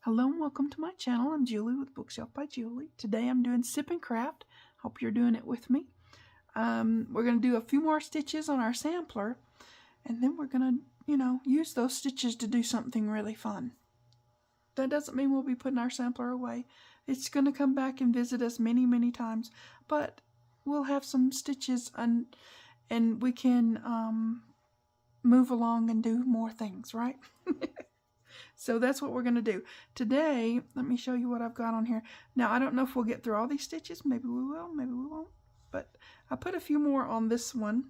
Hello and welcome to my channel. I'm Julie with Bookshelf by Julie. Today I'm doing Sip and Craft. Hope you're doing it with me. We're going to do a few more stitches on our sampler, and then we're going to, use those stitches to do something really fun. That doesn't mean we'll be putting our sampler away. It's going to come back and visit us many, many times, but we'll have some stitches and we can move along and do more things, right? So that's what we're going to do. Today, let me show you what I've got on here. Now, I don't know if we'll get through all these stitches. Maybe we will, maybe we won't. But I put a few more on this one.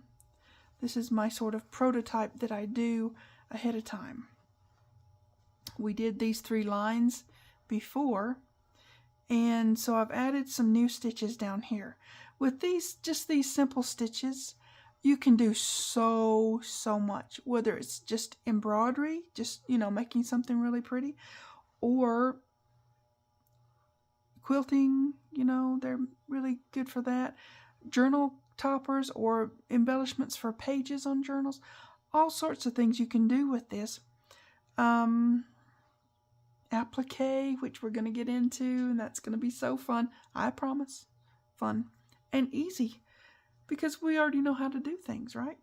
This is my sort of prototype that I do ahead of time. We did these 3 lines before, and so I've added some new stitches down here. With just these simple stitches, you can do so much, whether it's just embroidery, just, making something really pretty, or quilting, they're really good for that. Journal toppers or embellishments for pages on journals, all sorts of things you can do with this. Applique, which we're going to get into, and that's going to be so fun. I promise. Fun and easy, because we already know how to do things, right?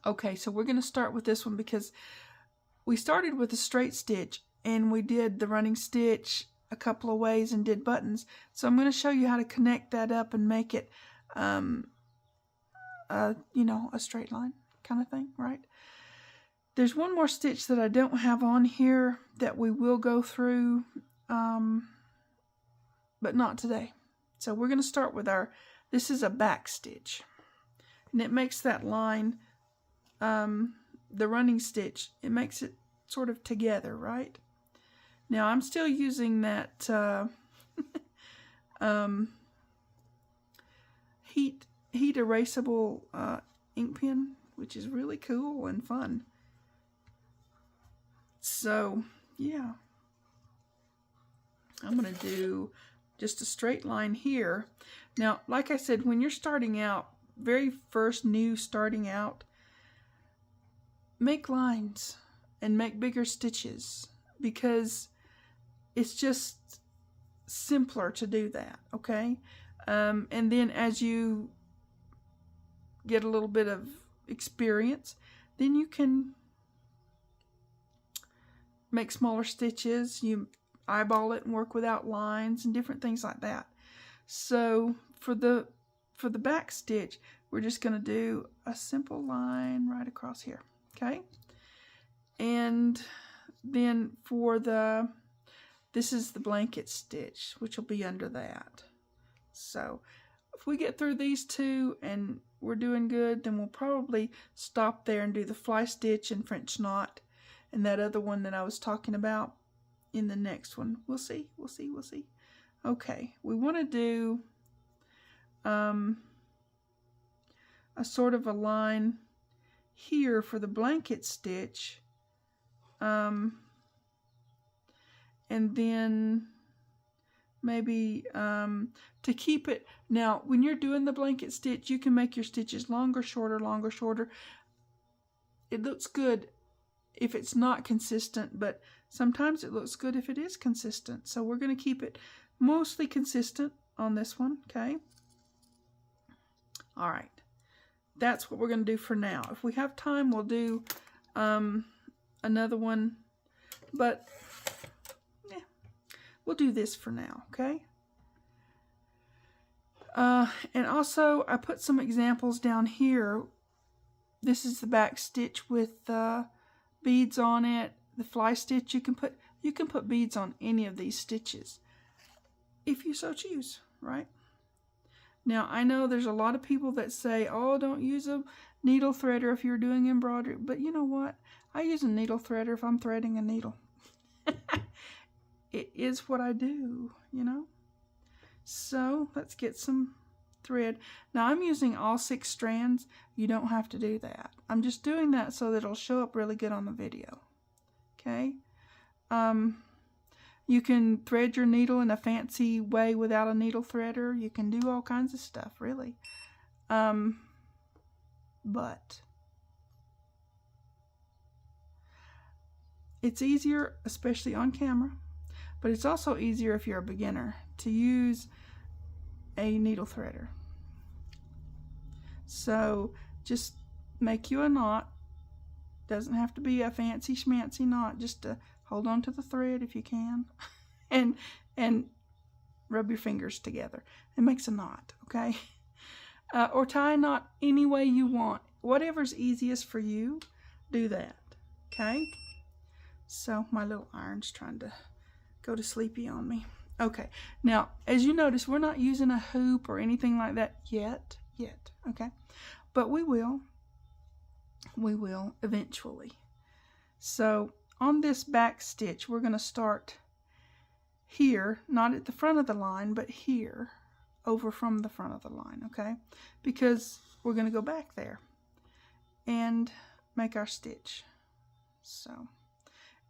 Okay, so we're going to start with this one because we started with a straight stitch and we did the running stitch a couple of ways and did buttons. So I'm going to show you how to connect that up and make it, a straight line kind of thing, right? There's one more stitch that I don't have on here that we will go through, but not today. So we're going to start with this is a back stitch, and it makes that line, the running stitch, it makes it sort of together, right? Now I'm still using that heat erasable ink pen, which is really cool and fun. So yeah, I'm going to do just a straight line here. Now, like I said, when you're starting out, very first starting out, make lines and make bigger stitches, because it's just simpler to do that, okay? And then as you get a little bit of experience, then you can make smaller stitches. You eyeball it and work without lines and different things like that. So for the back stitch, we're just going to do a simple line right across here, okay? And then for this is the blanket stitch, which will be under that. So if we get through these 2 and we're doing good, then we'll probably stop there and do the fly stitch and French knot and that other one that I was talking about in the next one. We'll see. Okay, we want to do a sort of a line here for the blanket stitch, and then maybe to keep it. Now when you're doing the blanket stitch, you can make your stitches longer, shorter. It looks good if it's not consistent, but sometimes it looks good if it is consistent. So we're going to keep it mostly consistent on this one, okay? All right, that's what we're going to do for now. If we have time, we'll do another one, but yeah, we'll do this for now, okay? And also, I put some examples down here. This is the back stitch with beads on it. The fly stitch, you can put beads on any of these stitches if you so choose, right? Now I know there's a lot of people that say, oh, don't use a needle threader if you're doing embroidery, but you know what? I use a needle threader if I'm threading a needle. It is what I do, So let's get some thread. Now I'm using all 6 strands. You don't have to do that. I'm just doing that so that it'll show up really good on the video. Okay? You can thread your needle in a fancy way without a needle threader. You can do all kinds of stuff, really. But it's easier, especially on camera, but it's also easier if you're a beginner to use a needle threader. So just make you a knot. Doesn't have to be a fancy schmancy knot, just to hold on to the thread if you can, and rub your fingers together. It makes a knot, okay? Or tie a knot any way you want. Whatever's easiest for you, do that, okay? So my little iron's trying to go to sleepy on me. Okay, now as you notice, we're not using a hoop or anything like that yet, okay? But we will eventually. So on this back stitch, we're going to start here, not at the front of the line, but here, over from the front of the line, okay? Because we're going to go back there and make our stitch. So,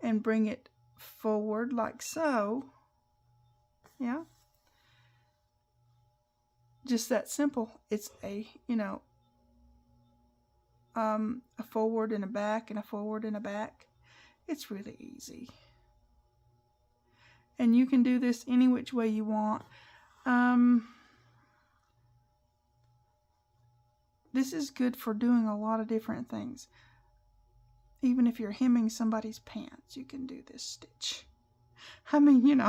and bring it forward like so. Yeah. Just that simple. It's a forward and a back and a forward and a back. It's really easy. And you can do this any which way you want. This is good for doing a lot of different things. Even if you're hemming somebody's pants, you can do this stitch. I mean,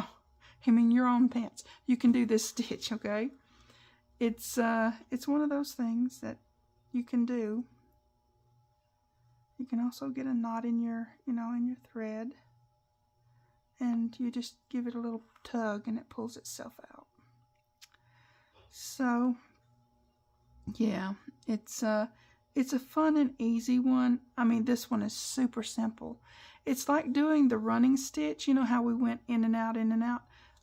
hemming your own pants. You can do this stitch, okay? It's one of those things that you can do. You can also get a knot in your, in your thread. And you just give it a little tug and it pulls itself out. So, yeah, it's a fun and easy one. I mean, this one is super simple. It's like doing the running stitch. You know how we went in and out,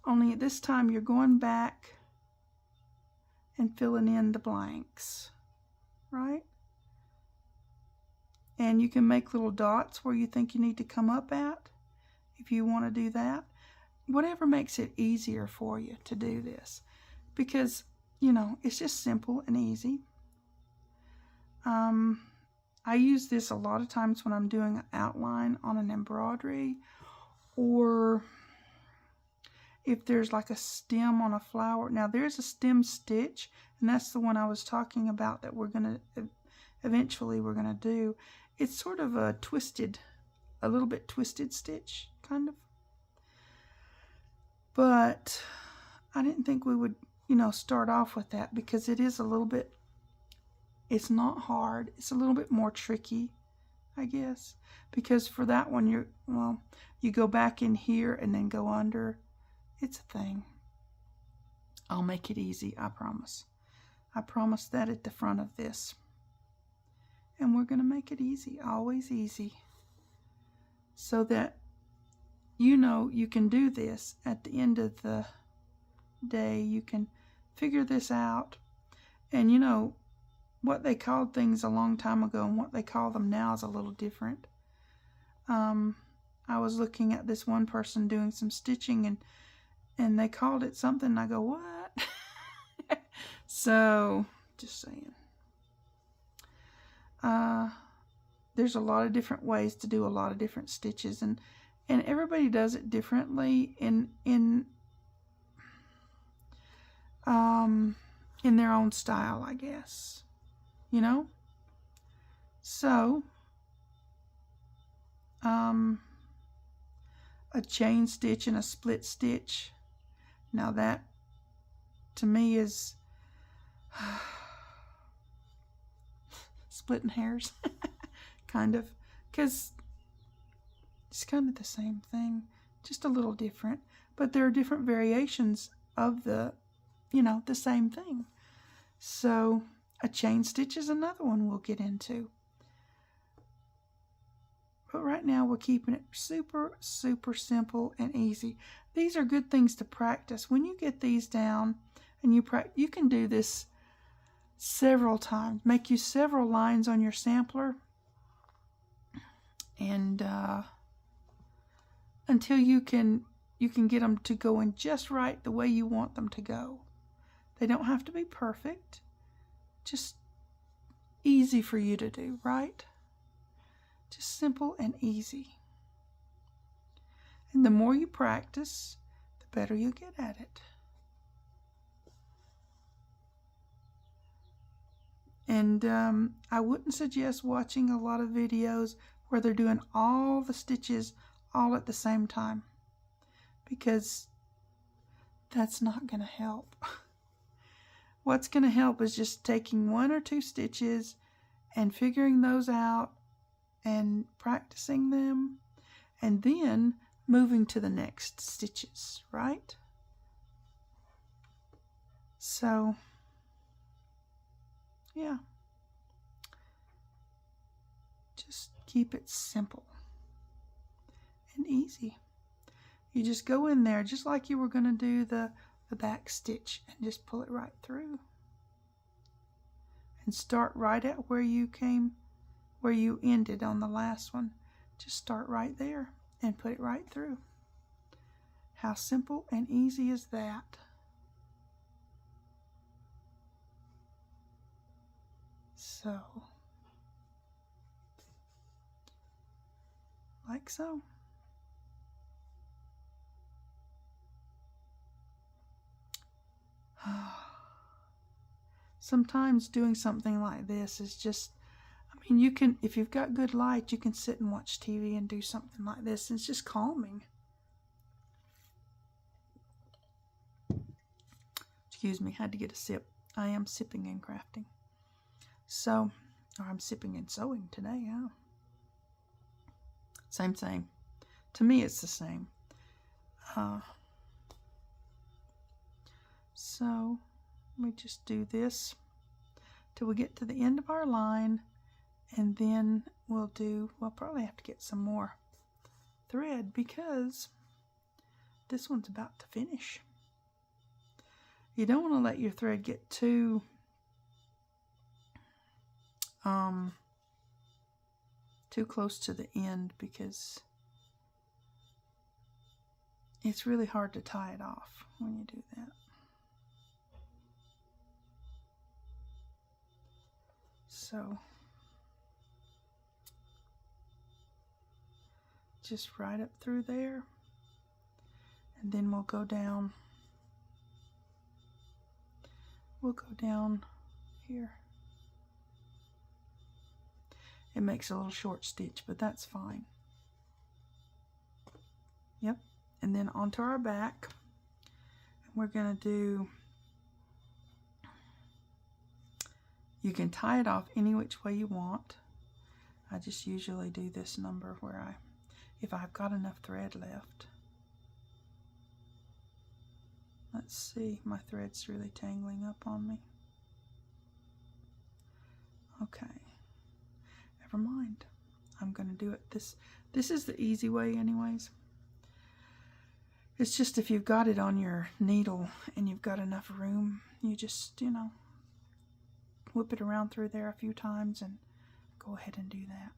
only at this time you're going back and filling in the blanks, right? And you can make little dots where you think you need to come up at, if you want to do that. Whatever makes it easier for you to do this, because it's just simple and easy. I use this a lot of times when I'm doing an outline on an embroidery, or if there's like a stem on a flower. Now there's a stem stitch, and that's the one I was talking about that eventually we're gonna do. It's sort of a little bit twisted stitch, kind of. But I didn't think we would, start off with that, because it is a little bit, it's not hard. It's a little bit more tricky, I guess. Because for that one, you go back in here and then go under. It's a thing. I'll make it easy, I promise. I promise that at the front of this. And we're going to make it easy, always easy. So that you can do this at the end of the day. You can figure this out. And what they called things a long time ago and what they call them now is a little different. I was looking at this one person doing some stitching, and they called it something, and I go, what? So, just saying. There's a lot of different ways to do a lot of different stitches, and everybody does it differently in their own style, I guess. So, a chain stitch and a split stitch. Now that, to me, is splitting hairs, kind of, because it's kind of the same thing, just a little different. But there are different variations of the same thing. So a chain stitch is another one we'll get into. But right now we're keeping it super, super simple and easy. These are good things to practice. When you get these down and you can do this several times. Make you several lines on your sampler, and until you can get them to go in just right the way you want them to go. They don't have to be perfect. Just easy for you to do, right? Just simple and easy. And the more you practice, the better you get at it. And I wouldn't suggest watching a lot of videos where they're doing all the stitches all at the same time, because that's not going to help. What's going to help is just taking 1 or 2 stitches and figuring those out and practicing them, and then moving to the next stitches, right? So, yeah. Just keep it simple and easy. You just go in there just like you were going to do the back stitch and just pull it right through. And start right at where you ended on the last one. Just start right there and put it right through. How simple and easy is that? So, like so. Sometimes doing something like this is just, I mean, you can, if you've got good light, you can sit and watch TV and do something like this. It's just calming. Excuse me, had to get a sip. I am sipping and crafting. So, or I'm sipping and sewing today, yeah. Same thing. To me, it's the same. So, we just do this till we get to the end of our line, and then we'll probably have to get some more thread because this one's about to finish. You don't want to let your thread get too close to the end, because it's really hard to tie it off when you do that. So just right up through there, and then we'll go down here. It makes a little short stitch, but that's fine. Yep. And then onto our back. We're going to do, you can tie it off any which way you want. I just usually do this number where if I've got enough thread left. Let's see, my thread's really tangling up on me. Okay. Never mind. I'm going to do it this is the easy way anyways. It's just if you've got it on your needle and you've got enough room, you just, whip it around through there a few times and go ahead and do that.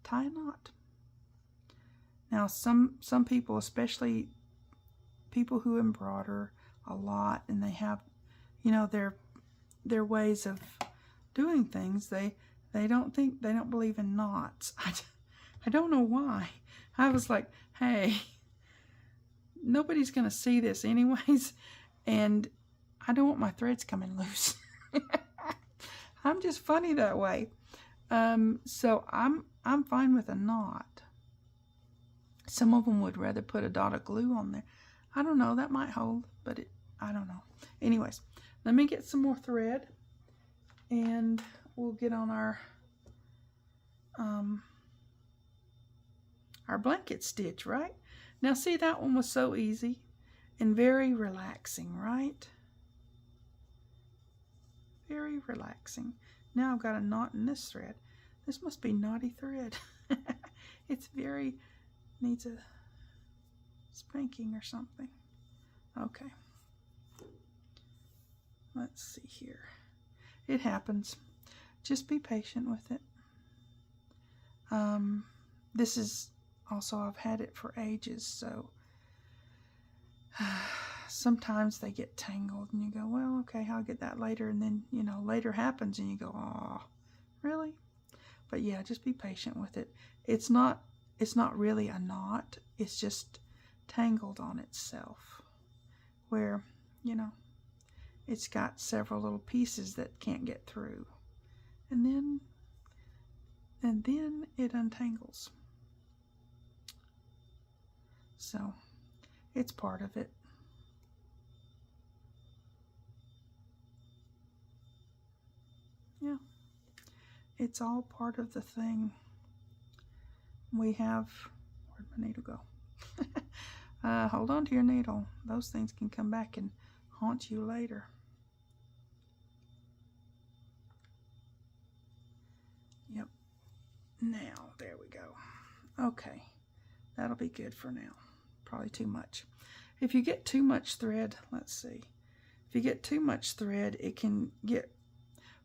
Tie a knot. Now some people, especially people who embroider a lot and they have, their ways of doing things, they don't believe in knots. I don't know why. I was like, hey, nobody's going to see this anyways, and I don't want my threads coming loose. I'm just funny that way. So I'm fine with a knot. Some of them would rather put a dot of glue on there. I don't know, that might hold, but I don't know. Anyways, let me get some more thread, and we'll get on our blanket stitch, right? Now see, that one was so easy and very relaxing, right? Very relaxing. Now I've got a knot in this thread. This must be knotty thread. It's needs a spanking or something. Okay. Let's see here. It happens. Just be patient with it. This is also, I've had it for ages, so sometimes they get tangled and you go, well, okay, I'll get that later, and then, later happens and you go, oh, really? But yeah, just be patient with it. It's not it's not really a knot, it's just tangled on itself, where, you know, it's got several little pieces that can't get through. And then it untangles. So it's part of it. Yeah, it's all part of the thing. We have, where'd my needle go? Hold on to your needle. Those things can come back and haunt you later. Yep. Now, there we go. Okay, that'll be good for now. Probably too much. If you get too much thread, let's see. If you get too much thread, it can get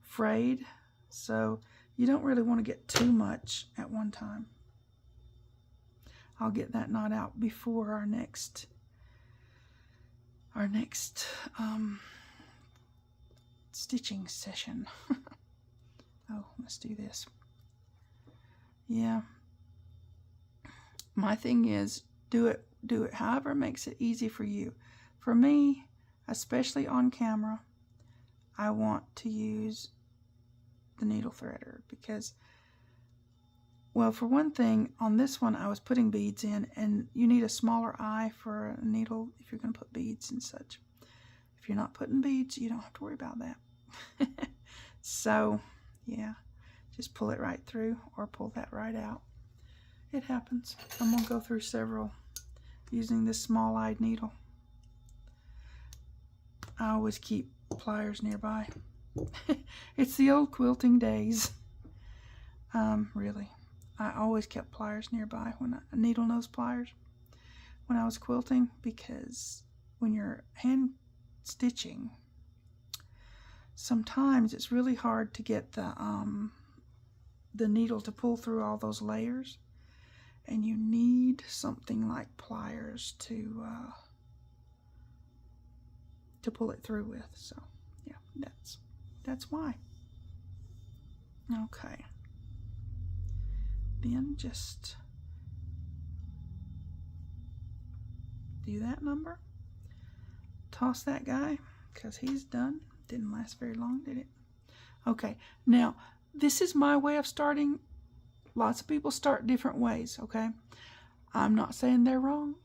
frayed. So you don't really want to get too much at one time. I'll get that knot out before our next stitching session. Oh, let's do this. Yeah. My thing is, do it however makes it easy for you. For me, especially on camera, I want to use the needle threader because, well, for one thing, on this one I was putting beads in, and you need a smaller eye for a needle if you're going to put beads and such. If you're not putting beads, you don't have to worry about that. So, yeah, just pull it right through or pull that right out. It happens. I'm going to go through several using this small-eyed needle. I always keep pliers nearby. It's the old quilting days. Really. I always kept pliers nearby, needle nose pliers, when I was quilting, because when you're hand stitching, sometimes it's really hard to get the needle to pull through all those layers, and you need something like pliers to pull it through with. So yeah, that's why. Okay, then just do that number, toss that guy, because he's done. Didn't last very long, did it? Okay, now this is my way of starting. Lots of people start different ways, okay? I'm not saying they're wrong,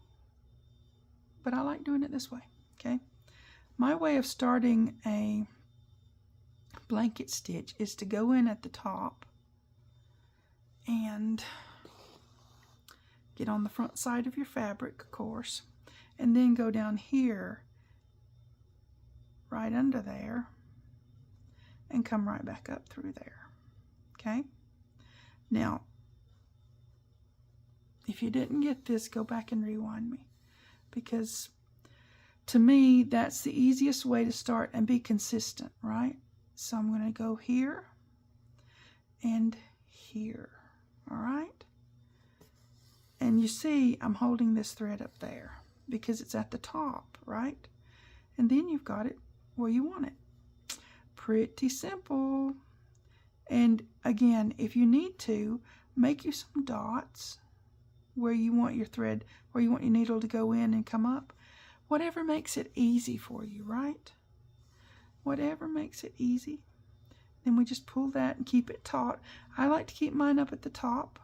but I like doing it this way, okay? My way of starting a blanket stitch is to go in at the top and get on the front side of your fabric, of course, and then go down here, right under there, and come right back up through there, okay? Now, if you didn't get this, go back and rewind me, because to me, that's the easiest way to start and be consistent, right? So I'm going to go here and here, all right? And you see, I'm holding this thread up there because it's at the top, right? And then you've got it where you want it. Pretty simple. And again, if you need to, make you some dots where you want your thread, where you want your needle to go in and come up. Whatever makes it easy for you, right? Whatever makes it easy. Then we just pull that and keep it taut. I like to keep mine up at the top.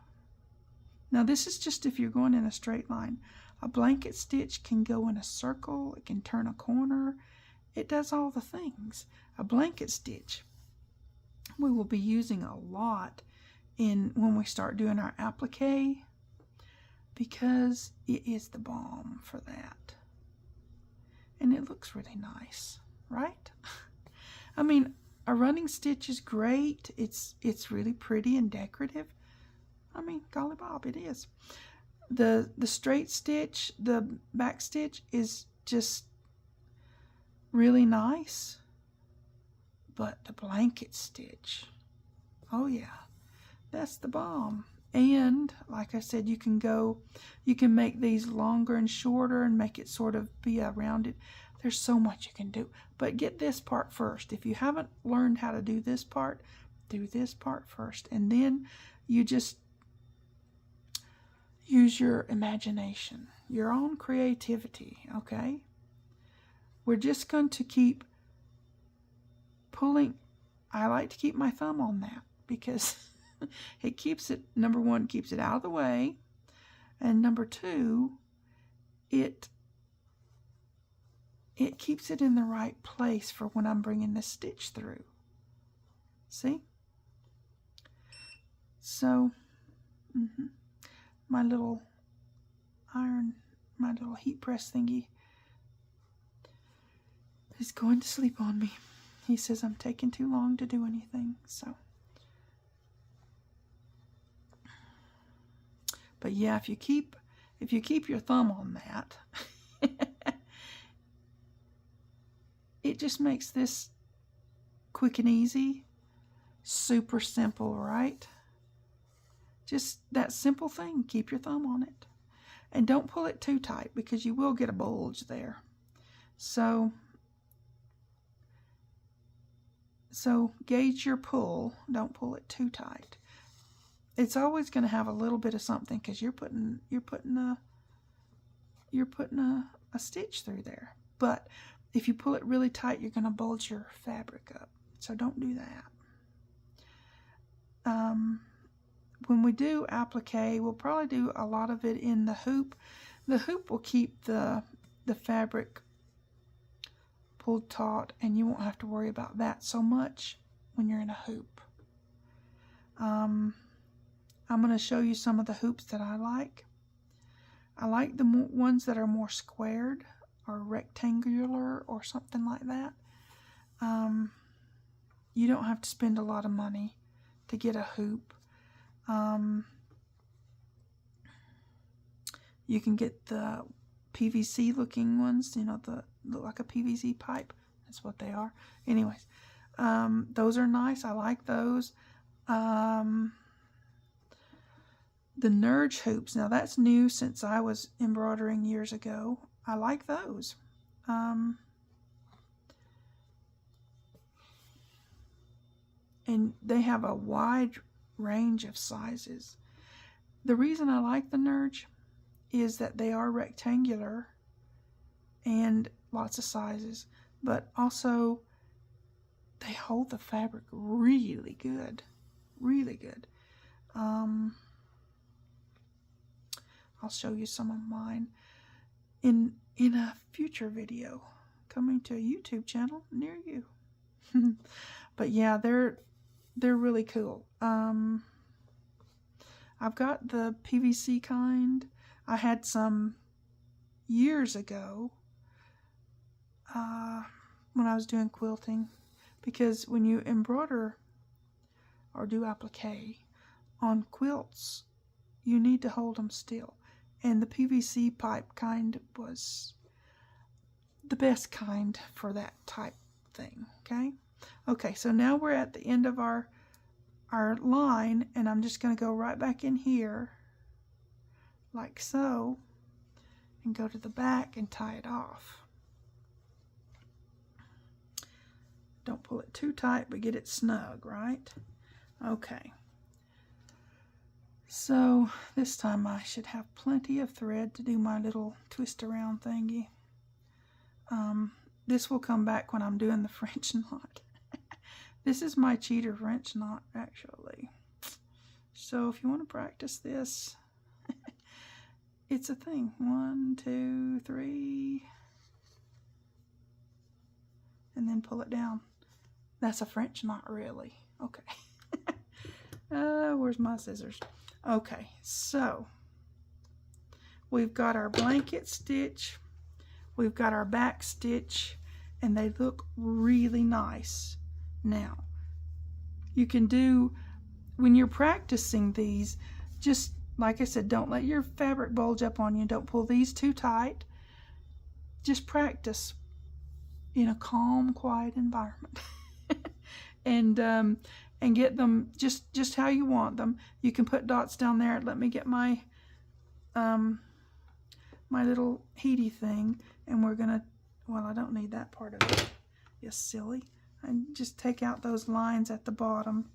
Now this is just if you're going in a straight line. A blanket stitch can go in a circle, it can turn a corner, it does all the things. A blanket stitch we will be using a lot when we start doing our applique, because it is the bomb for that. And it looks really nice, right? I mean, a running stitch is great. It's really pretty and decorative. I mean, golly bob, it is. The straight stitch, the back stitch is just really nice. But the blanket stitch, oh yeah, that's the bomb. And like I said, you can make these longer and shorter and make it sort of be a rounded. There's so much you can do. But get this part first. If you haven't learned how to do this part, do this part first. And then you use your imagination, your own creativity, okay? We're just going to keep pulling. I like to keep my thumb on that because it keeps it, number one, keeps it out of the way, and number two, it keeps it in the right place for when I'm bringing this stitch through. See? So, my little my little heat press thingy is going to sleep on me. He says I'm taking too long to do anything, so. But yeah, if you keep your thumb on that, it just makes this quick and easy, super simple, right? Just that simple thing, keep your thumb on it. And don't pull it too tight because you will get a bulge there. So gauge your pull, don't pull it too tight. It's always going to have a little bit of something because you're putting a stitch through there. But if you pull it really tight, you're going to bulge your fabric up. So don't do that. When we do applique, we'll probably do a lot of it in the hoop. The hoop will keep the fabric pulled taut, and you won't have to worry about that so much when you're in a hoop. I'm going to show you some of the hoops that I like. I like the ones that are more squared or rectangular or something like that. You don't have to spend a lot of money to get a hoop. You can get the PVC looking ones, you know, look like a PVC pipe. That's what they are. Anyways, those are nice. I like those. The Nurge hoops. Now that's new since I was embroidering years ago. I like those. And they have a wide range of sizes. The reason I like the Nurge is that they are rectangular and lots of sizes, but also they hold the fabric really good. Really good. I'll show you some of mine in a future video coming to a YouTube channel near you. But yeah, they're really cool. I've got the PVC kind. I had some years ago when I was doing quilting, because when you embroider or do applique on quilts, you need to hold them still. And the PVC pipe kind was the best kind for that type thing, okay? Okay, so now we're at the end of our line, and I'm just going to go right back in here, like so, and go to the back and tie it off. Don't pull it too tight, but get it snug, right? Okay. So this time I should have plenty of thread to do my little twist around thingy. This will come back when I'm doing the French knot. This is my cheater French knot, actually. So if you want to practice this, it's a thing. 1, 2, 3, and then pull it down. That's a French knot, really. Okay. Where's my scissors? Okay, so we've got our blanket stitch, we've got our back stitch, and they look really nice. Now, you can do, when you're practicing these, just like I said, don't let your fabric bulge up on you. Don't pull these too tight. Just practice in a calm, quiet environment. And get them just how you want them. You can put dots down there. Let me get my my little heaty thing, and we're gonna, well, I don't need that part of it. Yes, silly. And just take out those lines at the bottom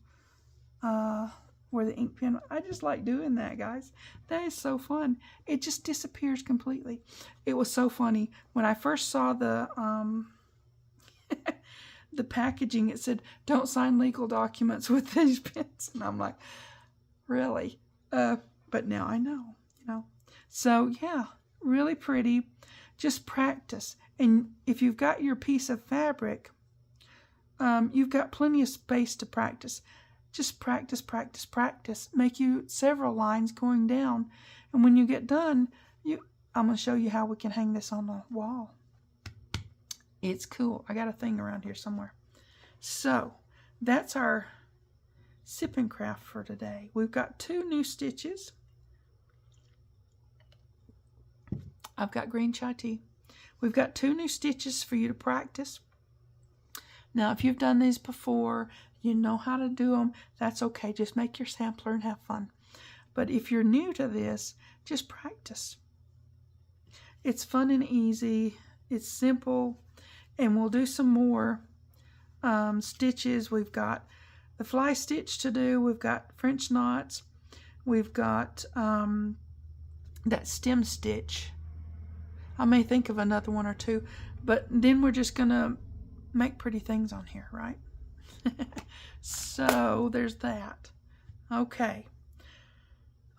where the ink pen, I just like doing that, guys. That is so fun. It just disappears completely. It was so funny. When I first saw the the packaging, it said, don't sign legal documents with these pens. And I'm like, really? But now I know, you know. So yeah, really pretty. Just practice. And if you've got your piece of fabric, you've got plenty of space to practice. Just practice, practice, practice. Make you several lines going down. And when you get done, I'm going to show you how we can hang this on the wall. It's cool. I got a thing around here somewhere. So, that's our sip and craft for today. We've got 2 new stitches. I've got green chai tea. We've got 2 new stitches for you to practice. Now, if you've done these before, you know how to do them, that's okay. Just make your sampler and have fun. But if you're new to this, just practice. It's fun and easy. It's simple. And we'll do some more stitches. We've got the fly stitch to do. We've got French knots. We've got that stem stitch. I may think of another one or two, but then we're just going to make pretty things on here, right? So there's that. Okay.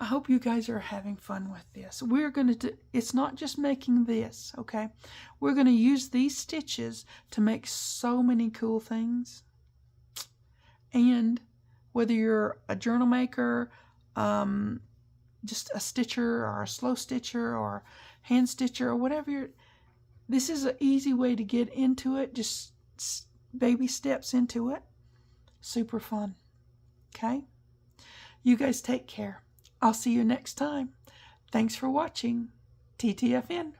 I hope you guys are having fun with this. We're going to do, it's not just making this, okay? We're going to use these stitches to make so many cool things. And whether you're a journal maker, just a stitcher or a slow stitcher or hand stitcher or whatever this is an easy way to get into it. Just baby steps into it. Super fun. Okay? You guys take care. I'll see you next time. Thanks for watching. TTFN.